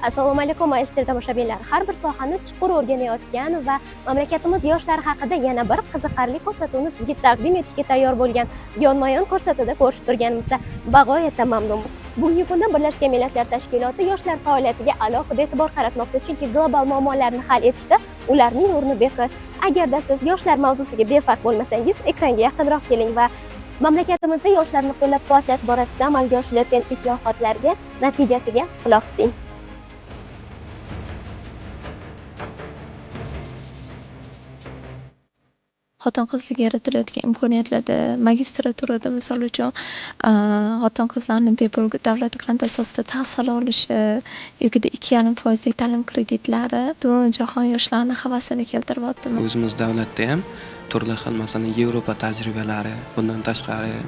Assalomu alaykum aziz tomoshabinlar. Har bir sohani chuqur o'rganayotgan va mamlakatimiz yoshlari haqida yana bir qiziqarli ko'rsatuvni sizga taqdim etishga tayyor bo'lgan yonma-yon ko'rsatuvda ko'rishib turganimizda bag'oyatda mamnunmiz. Bugungi kunda Birlashgan Millatlar Tashkiloti yoshlar faoliyatiga alohida e'tibor qaratmoqda, chunki global muammolarni hal etishda ularning o'rni beqiyos. Agarda siz yoshlar mavzusiga befarq bo'lmasangiz, ekranga yaqinroq keling va mamlakatimizda yoshlarni qo'llab-quvvatlash borasida amalga oshirilayotgan islohotlarga, natijasiga quloq tuting. Xotin-qizlarga yaratilayotgan imkoniyatlarda magistraturada misol uchun xotin-qizlarni bepul davlat granti asosida tahsil olishi yoki 2,5% ta'lim kreditlari butun jahon yoshlarini havasini keltiryapti. O'zimiz davlatda ham turli xil, masalan, Yevropa tajribalari, bundan tashqari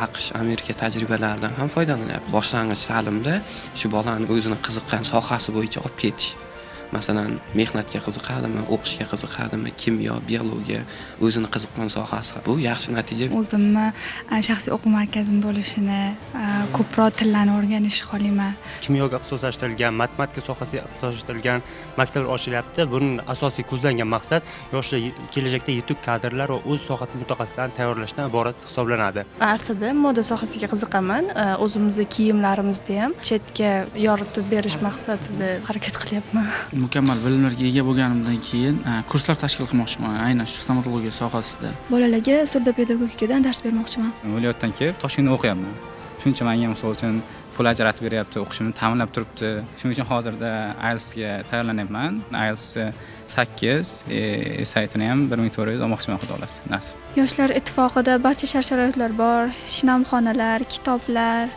AQSh, Amerika tajribalaridan ham foydalanyapti. Boshlang'ich ta'limda shu bolani o'zini qiziqqan sohasi bo'yicha olib ketish. Masalan, mehnatga qiziqadimi, o'qishga qiziqadimi, kimyo, biologiya, o'zini qiziqqan sohasi. Bu yaxshi natija. O'zimni shaxsiy o'quv markazim bo'lishini, ko'proq tillarni o'rganishni xohlayman. Kimyoga ixtisoslashtirilgan, matematika sohasiga ixtisoslashtirilgan maktablar ochilyapti. Buning asosiy ko'zlangan maqsad yoshlar kelajakda yetuk kadrlar va o'z sohasi mutaxassislarini tayyorlashdan iborat hisoblanadi. Aslida moda sohasiga qiziqaman. O'zimizning kiyimlarimizni ham chetga yoritib berish maqsadida harakat qilyapman. Mukammal bilimlarga ega bo'lganimdan keyin kurslar tashkil qilmoqchiman, aynan shu stomatologiya sohasida. Bolalarga surdopedagogikadan dars bermoqchiman. Viloyatdan kelib Toshkentda o'qiyapman. Shuncha menga misol uchun pul ajratib beryapti, o'qishimni ta'minlab turibdi. Shuning uchun hozirda IELTSga tayyorlanyapman. IELTS 8, saytini ham 1400 olmoqchiman, xudo xolasa, nasib. Yoshlar ittifoqida barcha shart-sharoitlar bor. Shinamxonalar, kitoblar,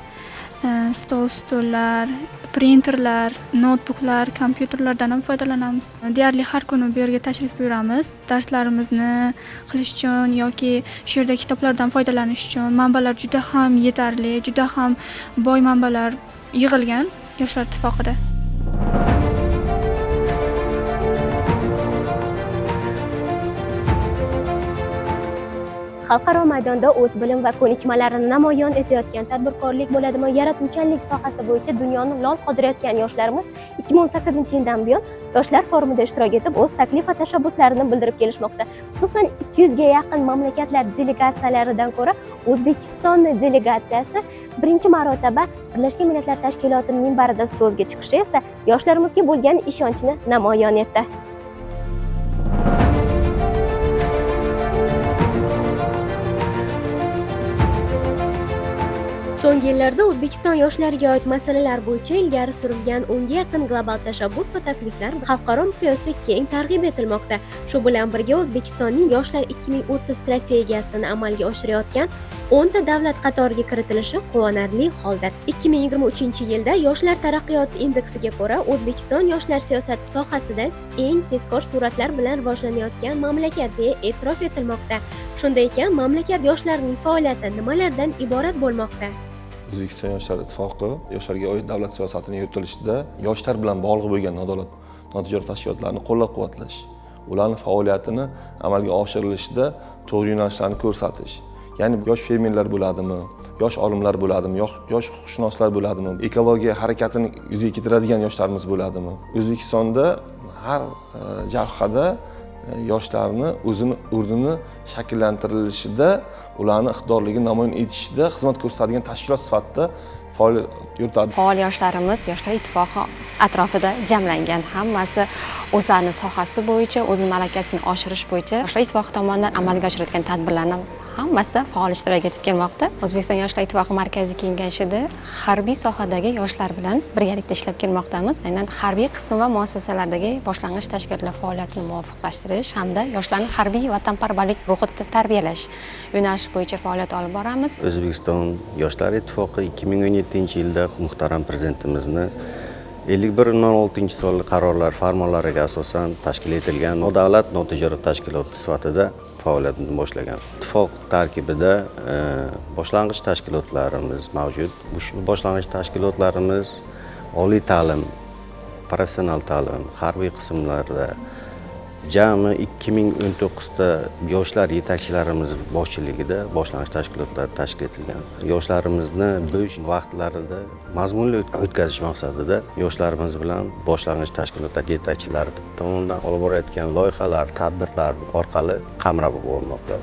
stol-stullar, printerlar, notebooklar, kompyuterlardan ham foydalanamiz. Deyarli har kuni bu yerga tashrif buyuramiz. Darslarimizni qilish uchun yoki shu yerda kitoblardan foydalanish uchun manbalar juda ham yetarli, juda ham boy manbalar yig'ilgan Yoshlar ittifoqida. Xalqaro maydonda o'z bilim va ko'nikmalarini namoyon etayotgan tadbirkorlik bo'ladimi, yaratuvchanlik sohasi bo'yicha dunyoni lol qoldirayotgan yoshlarimiz 2018-yildan buyon yoshlar forumida ishtirok etib, o'z taklif va tashabbuslarini bildirib kelishmoqda. Xususan 200 ga yaqin mamlakatlar delegatsiyalaridan ko'ra O'zbekiston delegatsiyasi birinchi marotaba Birlashgan Millatlar Tashkilotining minbarida so'zga chiqishi esa yoshlarimizga bo'lgan ishonchni namoyon etdi. So'nggi yillarda O'zbekiston yoshlariga oid masalalar bo'yicha ilgari surilgan 10 ga yaqin global tashabbus va takliflar xalqaro miqyosda keng targ'ib etilmoqda. Shu bilan birga O'zbekistonning Yoshlar 2030 strategiyasini amalga oshirayotgan 10 ta davlat qatoriga kiritilishi quvonarli holdir. 2023-yilda Yoshlar taraqqiyoti indeksiga ko'ra O'zbekiston yoshlar siyosati sohasida eng tezkor sur'atlar bilan rivojlanayotgan mamlakat deya e'tirof etilmoqda. Shunday ekan, mamlakat yoshlarining faoliyati nimalardan iborat bo'lmoqda? O'zbekiston yoshlar ittifoqi yoshlarga oid davlat siyosatining yuritilishida yoshlar bilan bog'liq bo'lgan notijorat tashkilotlarni qo'llab-quvvatlash, ularning faoliyatini amalga oshirilishida to'g'ri yo'nalishlarni ko'rsatish. Ya'ni yosh fermerlar bo'ladimi, yosh olimlar bo'ladimi, yosh huquqshunoslar bo'ladimi, ekologiya harakatini yuzaga keltiradigan yoshlarimiz bo'ladimi? O'zbekistonda har jabhada yoshlarni o'zini o'rnini shakllantirilishida, ularni iqtidorligini namoyon etishida xizmat ko'rsatadigan tashkilot sifatida faoliyat yuritadi. Faol yoshlarimiz Yoshlar ittifoqi atrofida jamlangan, hammasi o'zlarining sohasi bo'yicha, o'z malakasini oshirish bo'yicha Yoshlar ittifoqi tomonidan amalga oshirilgan tadbirlarni hammasi faol ishtirok etib kelmoqda. O'zbekiston Yoshlar ittifoqi markaziy kengashida harbiy sohadagi yoshlar bilan birgalikda ishlab kelmoqdamiz. Aynan harbiy qism va muassasalardagi boshlang'ich tashkilotlar faoliyatini muvofiqlashtirish hamda yoshlarni harbiy vatanparvarlik ruhida tarbiyalash yo'nalishi bo'yicha faoliyat olib boramiz. O'zbekiston Yoshlar ittifoqi 2017-yilda muhtaram prezidentimizni 51/16 qarorlar farmonlariga asosan tashkil etilgan nodavlat notijorat tashkiloti sifatida faoliyatini boshlagan. Ittifoq tarkibida boshlang'ich tashkilotlarimiz mavjud. Ushbu boshlang'ich tashkilotlarimiz oliy ta'lim, professional ta'lim, harbiy qismlarda Jami 2019 da yoshlar yetakchilarimiz boshchiligida boshlang'ich tashkilotlar tashkil etilgan. Yoshlarimizni bo'sh vaqtlarida mazmunli o'tkazish maqsadida yoshlarimiz bilan boshlang'ich tashkilotlar yetakchilari tomonidan olib borayotgan loyihalar, tadbirlar orqali qamrab bo'lmoqda.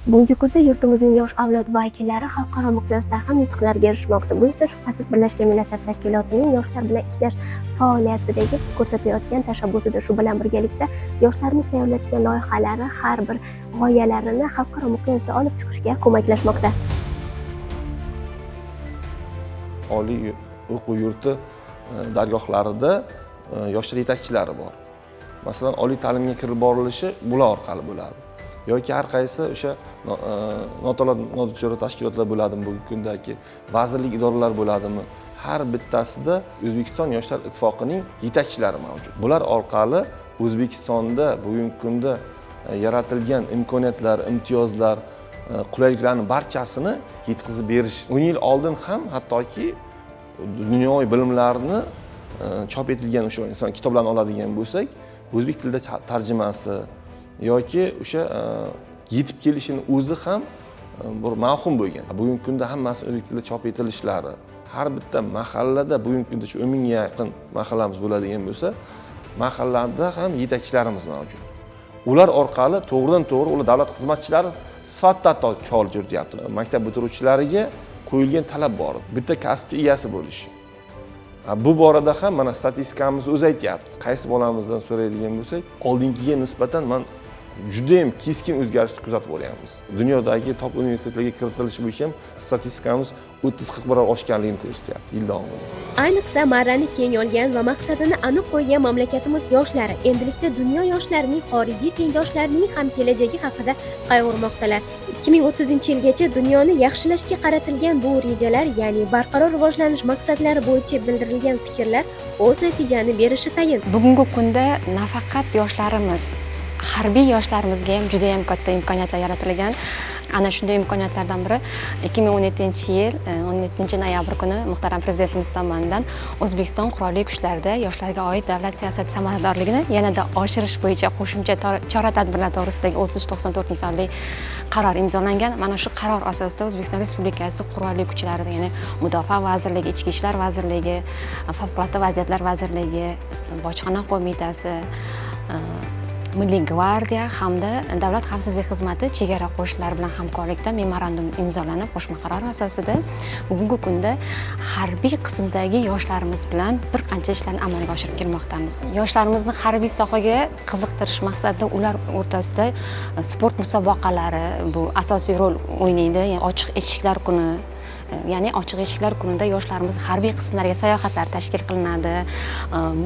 Bugungi kunda yurtimizning yosh avlod vakillari xalqaro miqyosda ham yutuqlarga erishmoqda. Bu esa shubhasiz Birlashgan Millatlar Tashkilotining yoshlar bilan ishlash faoliyatidagi ko'rsatayotgan tashabbusidir. Shu bilan birgalikda yoshlarimiz tayyorlayotgan loyihalari har bir g'oyalarini xalqaro miqyosda olib chiqishga ko'maklashmoqda. Oliy o'quv yurti dargohlarida yoshlar yetakchilari bor. Masalan, oliy ta'limga kirib borilishi bular orqali bo'ladi. Yoki har qaysi o'sha notavlat notijorat tashkilotlar bo'ladimi, bugungi kundagi vazirlik idoralar bo'ladimi, har bittasida O'zbekiston Yoshlar Ittifoqining yetakchilari mavjud. Bular orqali O'zbekistonda bugungi kunda yaratilgan imkoniyatlar, imtiyozlar, qulayliklarning barchasini yetkazib berish. 10 yil oldin ham hattoki dunyoviy bilimlarni chop etilgan o'sha inson kitoblarni oladigan bo'lsak, o'zbek tilida tarjimasi yoki o'sha yetib kelishini o'zi ham bir mavhum bo'lgan. Bugungi kunda hammasi o'zbek tilida chop etilishlari, har bitta mahallada bugungi kunda 10 mingga yaqin mahallamiz bo'ladigan bo'lsa, mahallada ham yetakchilarimiz mavjud. Ular orqali to'g'ridan-to'g'ri ular davlat xizmatchilari sifatida faoliyat yurityapti. Maktab bitiruvchilariga qo'yilgan talab bor. Bitta kasbga egasi bo'lish. Bu borada ham mana statistikamiz o'zi aytyapti. Qaysi bolamizdan so'raydigan bo'lsak, oldingiga nisbatan men juda ham keskin o'zgarishni kuzatib o'ryapmiz. Dunyodagi top universitetlarga kiritilish bo'yicha ham statistikamiz 30-40 barobar oshganligini ko'rsatyapti yil davomida. Ayniqsa marrani keng olgan va maqsadini aniq qo'ygan mamlakatimiz yoshlari endilikda dunyo yoshlarining xorijiy tengdoshlarining ham kelajagi haqida qayg'urmoqdalar. 2030-yilgacha dunyoni yaxshilashga qaratilgan bu rejalar, ya'ni barqaror rivojlanish maqsadlari bo'yicha bildirilgan fikrlar o'z natijani berishi tayin. Bugungi kunda nafaqat yoshlarimiz, harbiy yoshlarimizga ham juda ham katta imkoniyatlar yaratilgan. Ana shunday imkoniyatlardan biri 2017-yil 17-noyabr kuni muhtaram prezidentimiz tomonidan O'zbekiston qurolli kuchlarida yoshlarga oid davlat siyosati samaradorligini yanada oshirish bo'yicha qo'shimcha chora-tadbirlar to'g'risidagi 3394-sonli qaror imzolangan. Mana shu qaror asosida O'zbekiston Respublikasi qurolli kuchlarida, ya'ni Mudofaa vazirligi, Ichki ishlar vazirligi, Favqulodda vaziyatlar vazirligi, Bojxona qo'mitasi, Milliy gvardiya hamda Davlat xavfsizlik xizmati chegara qo'shinlari bilan hamkorlikda memorandum imzolanib, qo'shma qaror asosida bugungi kunda harbiy qismdagi yoshlarimiz bilan bir qancha ishlarni amalga oshirib kelmoqdamiz. Yoshlarimizni harbiy sohaga qiziqtirish maqsadida ular o'rtasida sport musobaqalari bu asosiy rol o'ynaydi. Ochiq eshiklar kuni, ya'ni ochiq eshiklar kunida yoshlarimiz harbiy qismlarga sayohatlar tashkil qilinadi,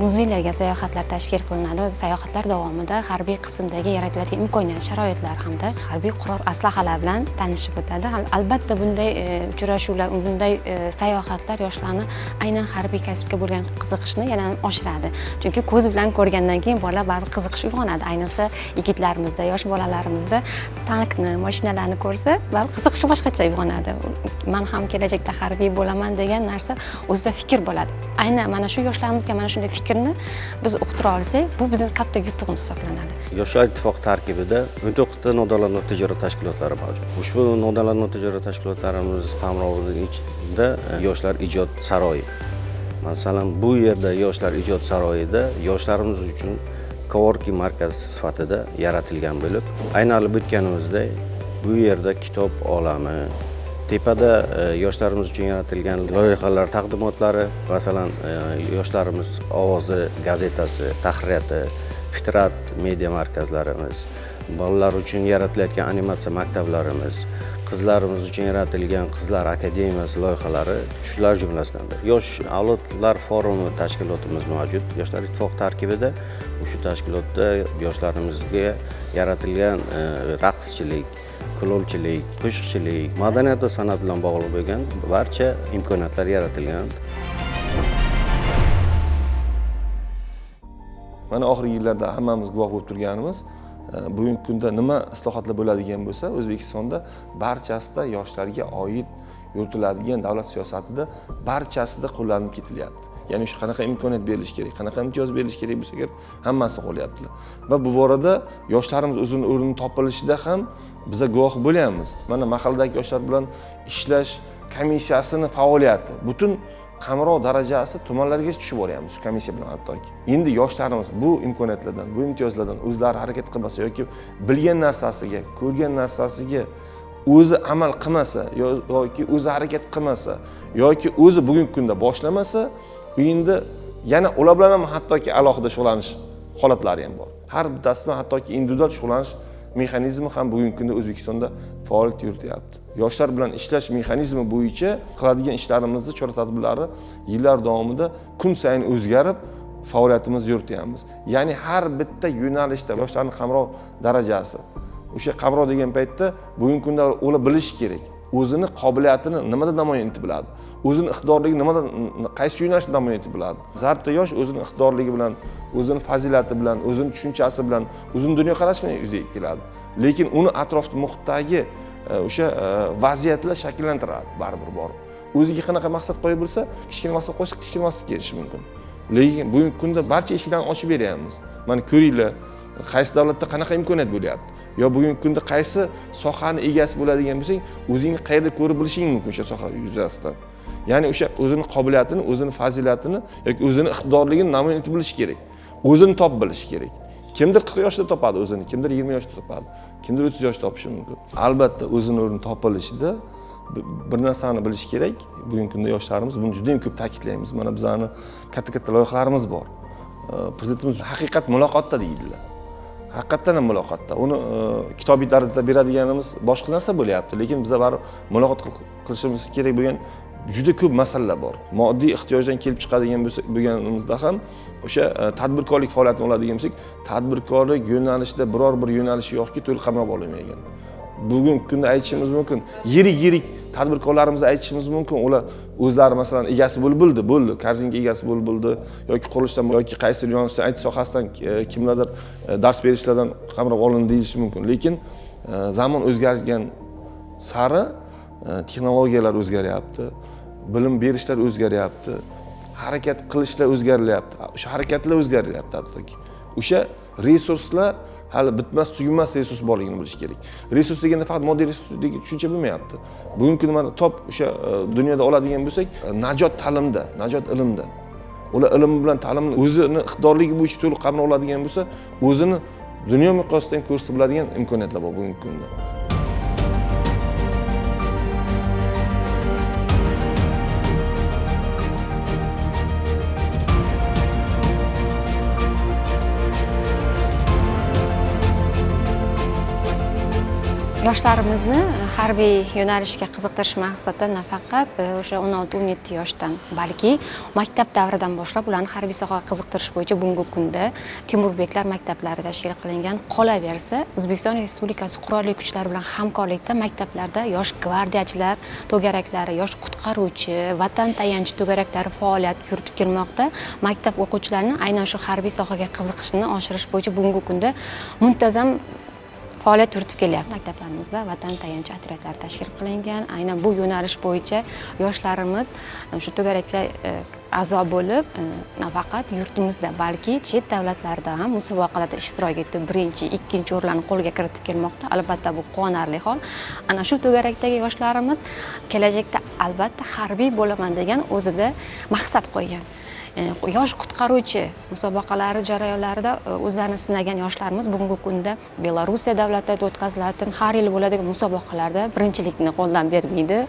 muzeylarga sayohatlar tashkil qilinadi. Sayohatlar davomida harbiy qismdagi yaratiladigan imkoniyat, sharoitlar hamda harbiy qurol aslahalar bilan tanishib o'tadi. Albatta bunday uchrashuvlar, bunday sayohatlar yoshlarni aynan harbiy kasbga bo'lgan qiziqishni yana oshiradi. Chunki ko'z bilan ko'rgandan keyin bolalar baribir qiziqish uyg'onadi. Ayniqsa yigitlarimizda, yosh bolalarimizda tankni, mashinalarni ko'rsa, baribir qiziqish boshqacha uyg'onadi. Men ham kelajakda harbiy bo'laman degan narsa o'zida fikr bo'ladi. Aynan mana shu yoshlarimizga mana shunday fikrni biz uqtira olsak, bu bizning katta yutug'imiz hisoblanadi. Yoshlar ittifoqi tarkibida 19 ta nodavlat notijorat tashkilotlari mavjud. Ushbu nodavlat notijorat tashkilotlarimiz qamrovining ichida yoshlar ijod saroyi. Masalan, bu yerda yoshlar ijod saroyida yoshlarimiz uchun coworking markaz sifatida yaratilgan bo'lib, aylanib o'tganimizdek bu yerda kitob olami, tepada yoshlarimiz uchun yaratilgan loyihalar taqdimotlari, masalan, yoshlarimiz ovozi gazetasi, tahririyati, Fitrat media markazlarimiz, bolalar uchun yaratilayotgan animatsiya maktablarimiz, qizlarimiz uchun yaratilgan Qizlar akademiyasi loyihalari shular jumlasidandir. Yosh avlodlar forumi tashkilotimiz mavjud. Yoshlar ittifoqi tarkibida shu tashkilotda yoshlarimizga yaratilgan raqschilik, kulolchilik, qo'shiqchilik, madaniyat va san'at bilan bog'liq bo'lgan barcha imkoniyatlar yaratilgan. Mana oxirgi yillarda hammamiz guvoh bo'lib turganimiz, bugungi kunda nima islohotlar bo'ladigan bo'lsa, O'zbekistonda barchasida yoshlarga oid yuritiladigan davlat siyosatida barchasida qo'llanib ketilyapti. Ya'ni shu qanaqa imkoniyat berilishi kerak, qanaqa imtiyoz berilishi kerak bo'lsa kerak, hammasi qo'lyaptilar. Va bu borada yoshlarimiz o'zini o'rnini topilishida ham biz guvoh bo'lyapmiz. Mana mahaldagi yoshlar bilan ishlash komissiyasini faoliyati butun qamrov darajasi tumanlarga tushib boryapmiz shu komissiya bilan hattoki. Endi yoshlarimiz bu imkoniyatlardan, bu imtiyozlardan o'zlari harakat qilmasa yoki bilgan narsasiga, ko'rgan narsasiga o'zi amal qilmasa yoki o'zi harakat qilmasa yoki o'zi bugungi kunda boshlamasa, endi yana ular bilan ham hattoki alohida shug'ullanish holatlari ham bor. Har bittasidan hattoki individual shug'ullanish mexanizmi ham bugungi kunda O'zbekistonda faoliyat yurityapti. Yoshlar bilan ishlash mexanizmi bo'yicha qiladigan ishlarimizni, chora-tadbirlari yillar davomida kun sayin o'zgarib, faoliyatimizni yurityapmiz. Ya'ni har bitta yo'nalishda yoshlarning qamrov darajasi. O'sha qamrov degan paytda bugungi kunda ular bilish kerak. O'zini qobiliyatini nimada namoyon etib biladi. O'zini iqtidorligi nimada, qaysi yo'nalishda namoyon etib biladi. Zarta yosh o'zini iqtidorligi bilan, o'zini fazilati bilan, o'zini tushunchasi bilan, o'zini dunyoqarashi bilan yuzaga keladi. Lekin uni atrofda muhitdagi o'sha vaziyatlar shakllantiradi baribir borib. O'ziga qanaqa maqsad qo'yib bilsa, kichkina maqsad qo'ysa, kichkina maqsadga erishish mumkin. Lekin bugungi kunda barcha eshiklarni ochib beryapmiz. Mana ko'ringlar, qaysi davlatda qanaqa imkoniyat bo'lyapti. Yo bugungi kunda qaysi sohani egasi bo'ladigan bo'lsang, o'zingni qayerda ko'rib bilishing mumkin o'sha soha yuzasidan. Ya'ni o'sha o'zini qobiliyatini, o'zini fazilatini yoki o'zini iqtidorligini namoyon etib bilish kerak. O'zini topib bilish kerak. Kimdir 40 yoshda topadi o'zini, kimdir 20 yoshda topadi, kimdir 30 yoshda topishi mumkin. Albatta o'zini o'rni topilishida bir narsani bilish kerak. Bugungi kunda yoshlarimiz buni juda ham ko'p ta'kidlaymiz. Mana bizani katta-katta loyihalarimiz bor. Prezidentimiz haqiqat muloqotda deydilar. Haqiqatan ham muloqotda. Uni kitobiy tarzda beradiganimiz boshqa narsa bo'lyapti, lekin biz baribir muloqot qilishimiz kerak bo'lgan juda ko'p masalalar bor. Moddiy ehtiyojdan kelib chiqadigan bo'lganimizda ham o'sha tadbirkorlik faoliyatini oladigan bo'lsak, tadbirkorlik yo'nalishida biror bir yo'nalishi yo'qki, to'liq qamrab olinmagan. Bugungi kunda aytishimiz mumkin, yirik tadbirkorlarimizni aytishimiz mumkin, ular o'zlari masalan egasi bo'lib bo'ldi, karzinga egasi bo'lib bo'ldi yoki qurilishdan yoki qaysi yo'nalishdan IT sohasidan kimlardir dars berishlardan qamrab olindi deyilishi mumkin. Lekin zamon o'zgargan sari texnologiyalar o'zgaryapti, bilim berishlar o'zgaryapti, harakat qilishlar o'zgaryapti. O'sha harakatlar o'zgaryapti hattoki. O'sha resurslar hali bitmas, tugunmas resurs borligini bilish kerak. Resurs deganda faqat moddiy resurs degan tushuncha bo'lmayapti. Bugungi kunda mana top o'sha dunyoda oladigan bo'lsak, najot ta'limda, najot ilmda. Ular ilm bilan ta'limni o'zini iqtidorligi bo'yicha to'liq qamrab oladigan bo'lsa, o'zini dunyo miqyosidan ko'rsatib biladigan imkoniyatlar bor bugungi kunda. Yoshlarimizni harbiy yo'nalishga qiziqtirish maqsadida nafaqat o'sha 16-17 yoshdan, balki maktab davridan boshlab ularni harbiy sohaga qiziqtirish bo'yicha bugungi kunda Temurbeklar maktablari tashkil qilingan. Qolaversa, O'zbekiston Respublikasi qurolli kuchlari bilan hamkorlikda maktablarda yosh gvardiyachilar to'garaklari, yosh qutqaruvchi, vatan tayanchi to'garaklari faoliyat yuritib kelmoqda. Maktab o'quvchilarini aynan shu harbiy sohaga qiziqishini oshirish bo'yicha bugungi kunda muntazam faoliyat yuritib kelyapti. Maktablarimizda vatan tayanchi otryadlari tashkil qilingan. Aynan bu yo'nalish bo'yicha yoshlarimiz shu to'garaklar a'zo bo'lib, nafaqat yurtimizda, balki chet davlatlarda ham musobaqalarda ishtirok etib, birinchi, ikkinchi o'rinlarni qo'lga kiritib kelmoqda. Albatta bu quvonarli hol. Ana shu to'garakdagi yoshlarimiz kelajakda albatta harbiy bo'laman degan o'zida maqsad qo'ygan. Yosh qutqaruvchi musobaqalari jarayonlarida o'zlarini sinagan yoshlarimiz bugungi kunda Belorussiya davlatida o'tkaziladigan har yil bo'ladigan musobaqalarda birinchilikni qo'ldan bermaydi.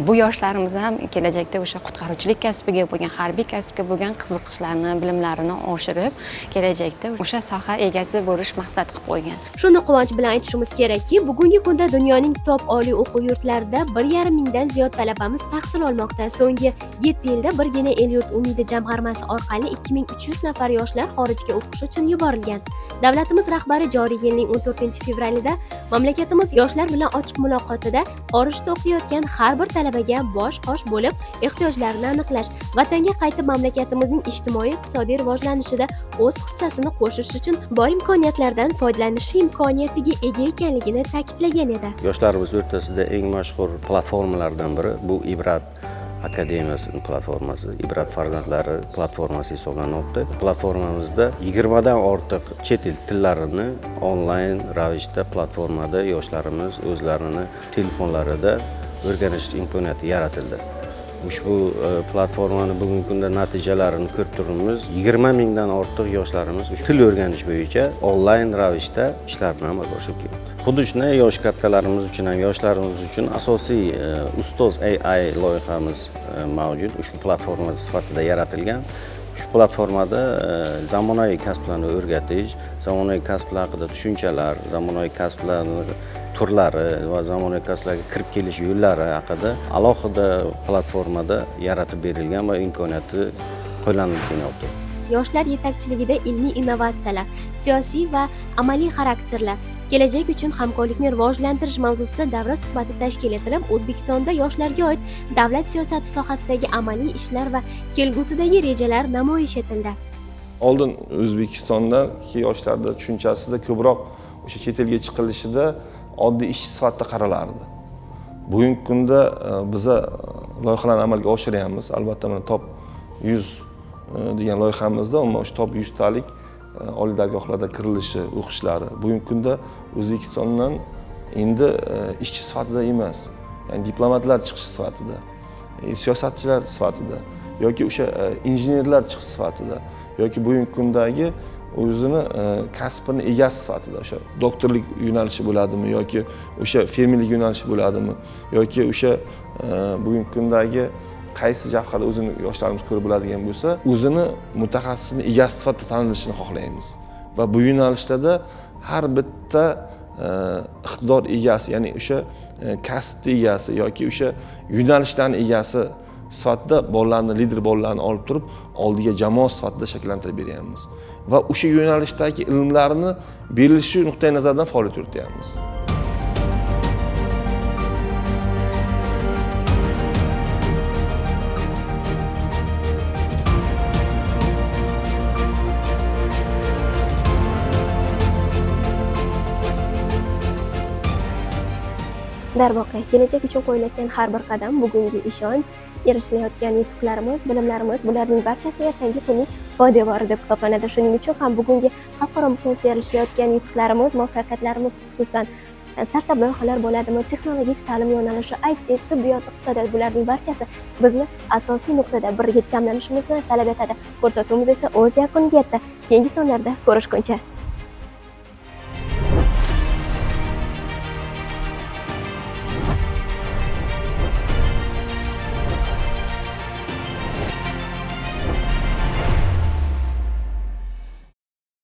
Bu yoshlarimiz ham kelajakda o'sha qutqaruvchilik kasbiga bo'lgan, harbiy kasbga bo'lgan qiziqishlarini, bilimlarini oshirib, kelajakda o'sha soha egasi bo'lish maqsad qilib qo'ygan. Shuni quvonch bilan aytishimiz kerakki, bugungi kunda dunyoning top oliy o'quv yurtlarida 1,5 mingdan ziyod talabamiz tahsil olmoqda. So'nggi 7 yilda birgina El-yurt umidi jamg'armasi yo'llanmasi orqali 2300 nafar yoshlar xorijga o'qish uchun yuborilgan. Davlatimiz rahbari joriy yilning 14-fevralida mamlakatimiz yoshlar bilan ochiq muloqotida xorijda o'qiyotgan har bir talabaga bosh-qosh bo'lib, ehtiyojlarini aniqlash, vatanga qaytib mamlakatimizning ijtimoiy-iqtisodiy rivojlanishida o'z hissasini qo'shish uchun bor imkoniyatlardan foydalanish imkoniyatiga ega ekanligini ta'kidlagan edi. Yoshlarimiz o'rtasida eng mashhur platformalardan biri bu Ibrat akademiyasining platformasi, Ibrat farzandlari platformasi hisoblanmoqda. Platformamizda 20 dan ortiq chet el tillarini onlayn ravishda platformada yoshlarimiz o'zlarini telefonlarida o'rganish imkoniyati yaratildi. Ushbu platformani bugungi kunda natijalarini ko'rib turibmiz. 20 mingdan ortiq yoshlarimiz til o'rganish bo'yicha onlayn ravishda ishlarni amalga oshirib kelmoqda. Xuddi shunday yosh kattalarimiz uchun ham yoshlarimiz uchun asosiy Ustoz AI loyihamiz mavjud. Ushbu platforma sifatida yaratilgan. Shu platformada zamonaviy kasblarni o'rgatish, zamonaviy kasblar haqida tushunchalar, zamonaviy kasblarning turlari va zamonaviy kasblarga kirib kelish yo'llari haqida alohida platformada yaratib berilgan va imkoniyati qo'llanilib kelyapti. Yoshlar yetakchiligida ilmiy innovatsiyalar, siyosiy va amaliy xarakterlar, kelajak uchun hamkorlikni rivojlantirish mavzusida davra suhbati tashkil etilib, O'zbekistonda yoshlarga oid davlat siyosati sohasidagi amaliy ishlar va kelgusidagi rejalar namoyish etildi. Oldin O'zbekistondagi yoshlarda tushunchasida ko'proq o'sha chet elga chiqilishida oddiy ish sifatida qaralardi. Bugungi kunda biza loyihalarni amalga oshiryapmiz. Albatta mana top 100 degan loyihamizda umuman o'sha top 100 talik oliy dargohlarda kirilishi, o'qishlari bugungi kunda O'zbekistondan endi ishchi sifatida emas, ya'ni diplomatlar chiqish sifatida, siyosatchilar sifatida yoki o'sha injenerlar chiqish sifatida yoki bugungi kundagi o'zini kasbini egasi sifatida o'sha doktorlik yo'nalishi bo'ladimi yoki o'sha fermerlik yo'nalishi bo'ladimi yoki o'sha bugungi kundagi qaysi jabhada o'zini yoshlarimiz ko'rib biladigan bo'lsa, o'zini mutaxassisini egasi sifatida tanilishini xohlaymiz. Va bu yo'nalishlarda har bitta iqtidor egasi, ya'ni o'sha kasb egasi yoki o'sha yo'nalishlarning egasi sifatida bolalarni, lider bolalarni olib turib, oldiga jamoa sifatida shakllantirib beryapmiz. Va o'sha yo'nalishdagi ilmlarni berilishi nuqtai nazaridan faoliyat yurityapmiz. Darvoqe, kelajak uchun qo'yilayotgan har bir qadam, bugungi ishonch, erishilayotgan yutuqlarimiz, bilimlarimiz, bularning barchasi ertangi kunning poydevori deb hisoblanadi. Shuning uchun ham bugungi xalqaro miqyosda erishilayotgan yutuqlarimiz, muvaffaqiyatlarimiz, xususan startap loyihalar bo'ladimi, texnologik ta'lim yo'nalishi, IT, tibbiyot, iqtisodiyot, bularning barchasi bizni asosiy nuqtada birga jamlanishimizni talab etadi. Ko'rsatuvimiz esa o'z yakuniga yetdi. Keyingi sonlarda ko'rishguncha